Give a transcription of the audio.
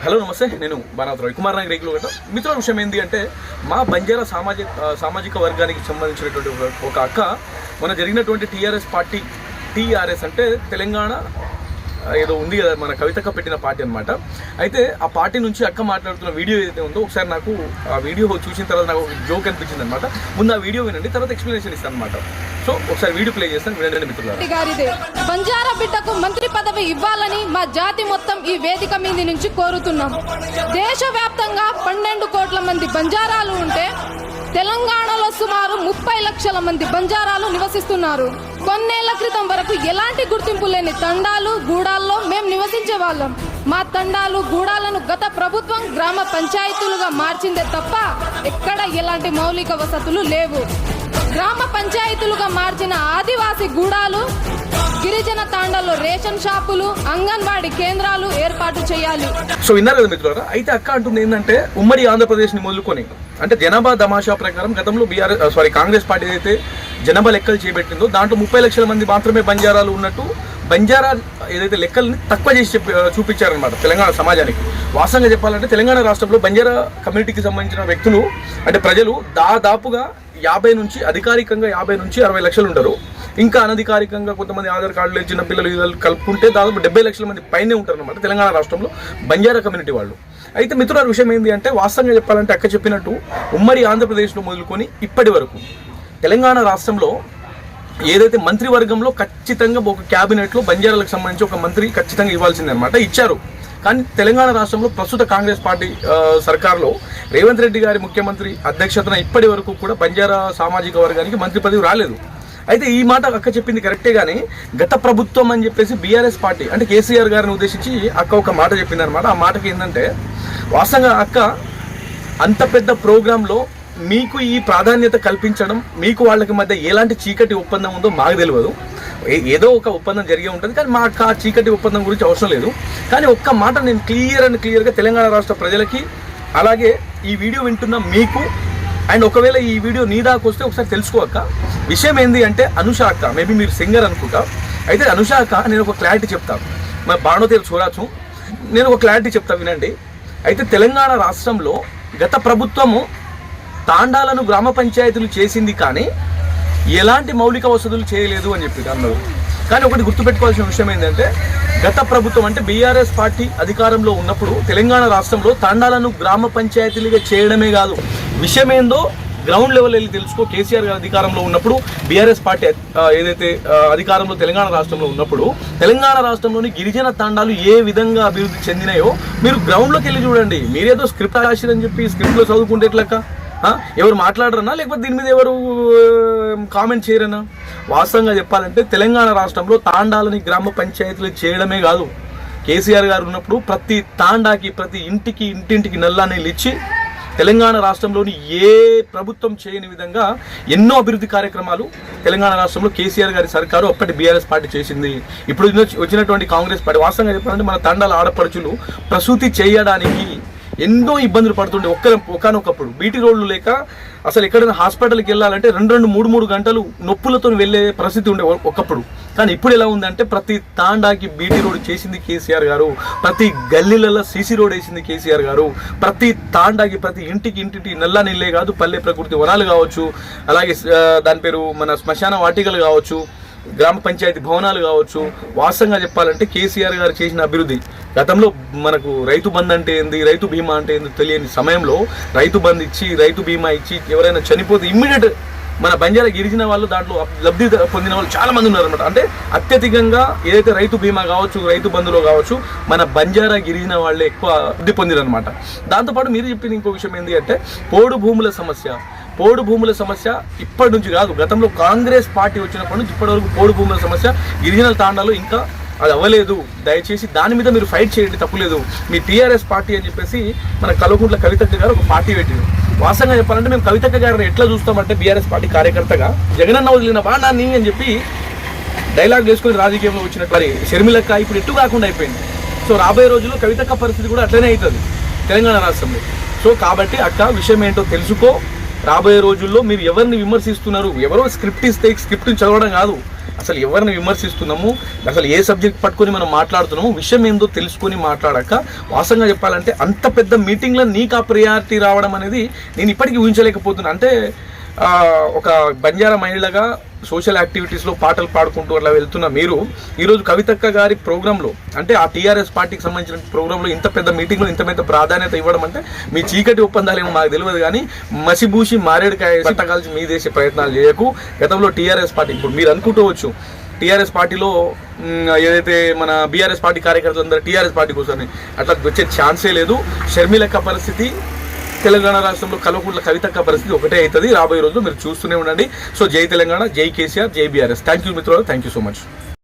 Hello నమస్తే, నేను బాణావతి రవికుమార్ నాయక్ రేకులు గట్ట. మిత్రుల విషయం ఏంటి అంటే, మా బంజారా సామాజిక వర్గానికి సంబంధించినటువంటి ఒక అక్క మన జరిగినటువంటి టీఆర్ఎస్ అంటే తెలంగాణ ఏదో ఉంది కదా, మన కవితక్క పెట్టిన పార్టీ అనమాట. అయితే ఆ పార్టీ నుంచి అక్క మాట్లాడుతున్న వీడియో ఏదైతే ఉందో, ఒకసారి నాకు ఆ వీడియో చూసిన తర్వాత నాకు జోక్ అనిపించింది అనమాట. ముందు ఆ వీడియో వినండి, తర్వాత ఎక్స్ప్లెనేషన్ ఇస్తాను అనమాట. సో ఒకసారి వీడియో ప్లే చేస్తాను, వినండి మిత్రులారా. బంజారా బిడ్డకు మంత్రి పదవి ఇవ్వాలని మా జాతి మొత్తం ఈ వేదిక మీద నుంచి కోరుతున్నాం. దేశవ్యాప్తంగా 12 కోట్ల మంది బంజారాలు ఉంటే తెలంగాణలో సుమారు 30 లక్షల మంది బంజారాలు నివసిస్తున్నారు. కొన్నేళ్ల క్రితం వరకు ఎలాంటి గుర్తింపు లేని తండాలు గూడాల్లో మేము నివసించే వాళ్ళం. మా తండాలు గూడాలను గత ప్రభుత్వం గ్రామ పంచాయతీలుగా మార్చిందే తప్ప ఎక్కడ ఎలాంటి మౌలిక వసతులు లేవు. గ్రామ పంచాయతీలుగా మార్చిన ఆదివాసీ గూడాలు, గిరిజన తాండాల్లో రేషన్ షాపులు, అంగన్వాడీ కేంద్రాలు ఏర్పాటు చేయాలి. సో విన్నారు కదా మిత్రులారా. అయితే అక్క అంటుంది ఏంటంటే, ఉమ్మడి ఆంధ్రప్రదేశ్ ని మొదలుకొని అంటే జనాభా తమాషా ప్రకారం గతంలో కాంగ్రెస్ పార్టీ అయితే జనాభా లెక్కలు చేపట్టిందో దాంట్లో 30 లక్షల మంది మాత్రమే బంజారాలు ఉన్నట్టు బంజారా ఏదైతే లెక్కల్ని తక్కువ చేసి చూపించారనమాట తెలంగాణ సమాజానికి. వాస్తవంగా చెప్పాలంటే తెలంగాణ రాష్ట్రంలో బంజారా కమ్యూనిటీకి సంబంధించిన వ్యక్తులు అంటే ప్రజలు దాదాపుగా 50 నుంచి అధికారికంగా 50 నుంచి 60 లక్షలు ఉంటారు. ఇంకా అనధికారికంగా కొంతమంది ఆధార్ కార్డులు చిన్న పిల్లలు కలుపుకుంటే దాదాపు 70 లక్షల మంది పైనే ఉంటారు అనమాట తెలంగాణ రాష్ట్రంలో బంజారా కమ్యూనిటీ వాళ్ళు. అయితే మిత్రుల విషయం ఏంటి అంటే, వాస్తవంగా చెప్పాలంటే అక్క చెప్పినట్టు ఉమ్మడి ఆంధ్రప్రదేశ్లో మొదలుకొని ఇప్పటి వరకు తెలంగాణ రాష్ట్రంలో ఏదైతే మంత్రివర్గంలో ఖచ్చితంగా ఒక క్యాబినెట్లో బంజారాలకు సంబంధించి ఒక మంత్రి ఖచ్చితంగా ఇవ్వాల్సిందే అనమాట, ఇచ్చారు. కానీ తెలంగాణ రాష్ట్రంలో ప్రస్తుత కాంగ్రెస్ పార్టీ సర్కార్లో రేవంత్ రెడ్డి గారి ముఖ్యమంత్రి అధ్యక్షతన ఇప్పటి వరకు కూడా బంజారా సామాజిక వర్గానికి మంత్రి పదవి రాలేదు. అయితే ఈ మాట అక్క చెప్పింది కరెక్టే, కానీ గత ప్రభుత్వం అని చెప్పేసి బీఆర్ఎస్ పార్టీ అంటే కేసీఆర్ గారిని ఉద్దేశించి అక్క ఒక మాట చెప్పింది అనమాట. ఆ మాటకి ఏంటంటే, వాస్తవంగా అక్క అంత పెద్ద ప్రోగ్రాంలో మీకు ఈ ప్రాధాన్యత కల్పించడం, మీకు వాళ్ళకి మధ్య ఎలాంటి చీకటి ఒప్పందం ఉందో మాకు తెలియదు. ఏదో ఒక ఒప్పందం జరిగే ఉంటుంది, కానీ మాకు ఆ చీకటి ఒప్పందం గురించి అవసరం లేదు. కానీ ఒక్క మాట నేను క్లియర్గా తెలంగాణ రాష్ట్ర ప్రజలకి, అలాగే ఈ వీడియో వింటున్న మీకు, అండ్ ఒకవేళ ఈ వీడియో నీ దాకా వస్తే ఒకసారి తెలుసుకోక విషయం ఏంది అంటే, అనుష అక్క, మేబీ మీరు సింగర్ అనుకుంటా. అయితే అనుష అక్క, నేను ఒక క్లారిటీ చెప్తాను, మా బాణోతేరు చూడచ్చు, నేను ఒక క్లారిటీ చెప్తా వినండి. అయితే తెలంగాణ రాష్ట్రంలో గత ప్రభుత్వము తాండాలను గ్రామ పంచాయతీలు చేసింది, కానీ ఎలాంటి మౌలిక వసతులు చేయలేదు అని చెప్పి అన్నారు. కానీ ఒకటి గుర్తుపెట్టుకోవాల్సిన విషయం ఏంటంటే, గత ప్రభుత్వం అంటే బీఆర్ఎస్ పార్టీ అధికారంలో ఉన్నప్పుడు తెలంగాణ రాష్ట్రంలో తాండాలను గ్రామ పంచాయతీలుగా చేయడమే కాదు, విషయం ఏందో గ్రౌండ్ లెవెల్ వెళ్ళి తెలుసుకో. కేసీఆర్ గారు అధికారంలో ఉన్నప్పుడు, బీఆర్ఎస్ పార్టీ ఏదైతే అధికారంలో తెలంగాణ రాష్ట్రంలో ఉన్నప్పుడు తెలంగాణ రాష్ట్రంలోని గిరిజన తాండాలు ఏ విధంగా అభివృద్ధి చెందినాయో మీరు గ్రౌండ్లోకి వెళ్ళి చూడండి. మీరేదో స్క్రిప్ట్ రాసిరని చెప్పి స్క్రిప్ట్లో చదువుకుంటే ఎట్లక్క, ఎవరు మాట్లాడరన్నా, లేకపోతే దీని మీద ఎవరు కామెంట్ చేయరన్నా? వాస్తవంగా చెప్పాలంటే తెలంగాణ రాష్ట్రంలో తాండాలని గ్రామ పంచాయతీలు చేయడమే కాదు, కేసీఆర్ గారు ఉన్నప్పుడు ప్రతి తాండాకి, ప్రతి ఇంటింటికి నల్లా నీళ్ళు ఇచ్చి తెలంగాణ రాష్ట్రంలోని ఏ ప్రభుత్వం చేయని విధంగా ఎన్నో అభివృద్ధి కార్యక్రమాలు తెలంగాణ రాష్ట్రంలో కేసీఆర్ గారి సర్కారు అప్పటి బీఆర్ఎస్ పార్టీ చేసింది. ఇప్పుడు వచ్చినటువంటి కాంగ్రెస్ పార్టీ, వాస్తవంగా చెప్పాలంటే మన తాండాల ఆడపడుచులు ప్రసూతి చేయడానికి ఎన్నో ఇబ్బందులు పడుతుండే. ఒకనొకప్పుడు బీటీ రోడ్లు లేక అసలు ఎక్కడైనా హాస్పిటల్కి వెళ్ళాలంటే 2-3 గంటలు నొప్పులతో వెళ్ళే పరిస్థితి ఉండే ఒకప్పుడు. కానీ ఇప్పుడు ఎలా ఉందంటే, ప్రతి తాండాకి బీటీ రోడ్ చేసింది కేసీఆర్ గారు, ప్రతి గల్లీలలో సీసీ రోడ్ వేసింది కేసీఆర్ గారు, ప్రతి తాండాకి, ప్రతి ఇంటికి నల్లా నీళ్ళే కాదు, పల్లె ప్రకృతి వనాలు కావచ్చు, అలాగే దాని పేరు మన శ్మశాన వాటికలు కావచ్చు, గ్రామ పంచాయతీ భవనాలు కావచ్చు. వాస్తవంగా చెప్పాలంటే కేసీఆర్ గారు చేసిన అభివృద్ధి, గతంలో మనకు రైతు బంధు అంటే ఏంది, రైతు బీమా అంటే ఏంది తెలియని సమయంలో రైతు బంధు ఇచ్చి, రైతు బీమా ఇచ్చి, ఎవరైనా చనిపోతే ఇమ్మీడియట్ మన బంజారా గిరిజన వాళ్ళు దాంట్లో లబ్ధి పొందిన వాళ్ళు చాలా మంది ఉన్నారనమాట. అంటే అత్యధికంగా ఏదైతే రైతు బీమా కావచ్చు, రైతు బంధులో కావచ్చు, మన బంజారా గిరిజన వాళ్ళే ఎక్కువ లబ్ధి పొందిరనమాట. దాంతోపాటు మీరు చెప్పింది ఇంకో విషయం ఏంటి అంటే, పోడు భూముల సమస్య ఇప్పటి నుంచి కాదు, గతంలో కాంగ్రెస్ పార్టీ వచ్చినప్పటి నుంచి ఇప్పటి వరకు పోడు భూముల సమస్య గిరిజనల తాండాలో ఇంకా అది అవ్వలేదు. దయచేసి దాని మీద మీరు ఫైట్ చేయండి, తప్పులేదు. మీ టీఆర్ఎస్ పార్టీ అని చెప్పేసి మన కల్వకుంట్ల కవితక్క గారు ఒక పార్టీ పెట్టింది. వాస్తవంగా చెప్పాలంటే మేము కవితక్క గారిని ఎట్లా చూస్తామంటే, బీఆర్ఎస్ పార్టీ కార్యకర్తగా జగనన్న వదిలిన బాణాన్ని అని చెప్పి డైలాగ్ వేసుకొని రాజకీయంలో వచ్చినట్టు షర్మిలక్క ఇప్పుడు ఎట్టు కాకుండా అయిపోయింది. సో రాబోయే రోజుల్లో కవితక్క పరిస్థితి కూడా అట్లనే అవుతుంది తెలంగాణ రాష్ట్రంలో. సో కాబట్టి అక్క విషయం ఏంటో తెలుసుకో. రాబోయే రోజుల్లో మీరు ఎవరిని విమర్శిస్తున్నారు, ఎవరో స్క్రిప్ట్ ఇస్తే స్క్రిప్ట్ని చదవడం కాదు, అసలు ఎవరిని విమర్శిస్తున్నాము, అసలు ఏ సబ్జెక్ట్ పట్టుకొని మనం మాట్లాడుతున్నాము, విషయం ఏందో తెలుసుకొని మాట్లాడాక వాస్తవంగా చెప్పాలంటే అంత పెద్ద మీటింగ్లో నీకు ఆ ప్రియారిటీ రావడం అనేది నేను ఇప్పటికీ ఊహించలేకపోతున్నాను. అంటే ఒక బంజారా మహిళగా సోషల్ యాక్టివిటీస్లో పాటలు పాడుకుంటూ అట్లా వెళ్తున్న మీరు ఈరోజు కవితక్క గారి ప్రోగ్రాంలో, అంటే ఆ టీఆర్ఎస్ పార్టీకి సంబంధించిన ప్రోగ్రాంలో ఇంత పెద్ద మీటింగ్లో ఇంత పెద్ద ప్రాధాన్యత ఇవ్వడం అంటే మీ చీకటి ఒప్పందాలేమో మాకు తెలియదు, కానీ మసిబూసి మారేడుకాయ పట్టకాల్చి మీ దేశే ప్రయత్నాలు చేయకు. గతంలో టీఆర్ఎస్ పార్టీ, ఇప్పుడు మీరు అనుకుంటూ టీఆర్ఎస్ పార్టీలో ఏదైతే మన బీఆర్ఎస్ పార్టీ కార్యకర్తలందరూ టీఆర్ఎస్ పార్టీకి వస్తుంది, అట్లా వచ్చే ఛాన్సే లేదు. షర్మిలక్క పరిస్థితి తెలంగాణ రాష్ట్రంలో కల్వకుంట్ల కవితక్క పరిస్థితి ఒకటే అవుతుంది. రాబోయే రోజుల్లో మీరు చూస్తూనే ఉండండి. సో జై తెలంగాణ, జై కేసీఆర్, జై బీఆర్ఎస్. థ్యాంక్ యూ మిత్రులు, థ్యాంక్ యూ సో మచ్.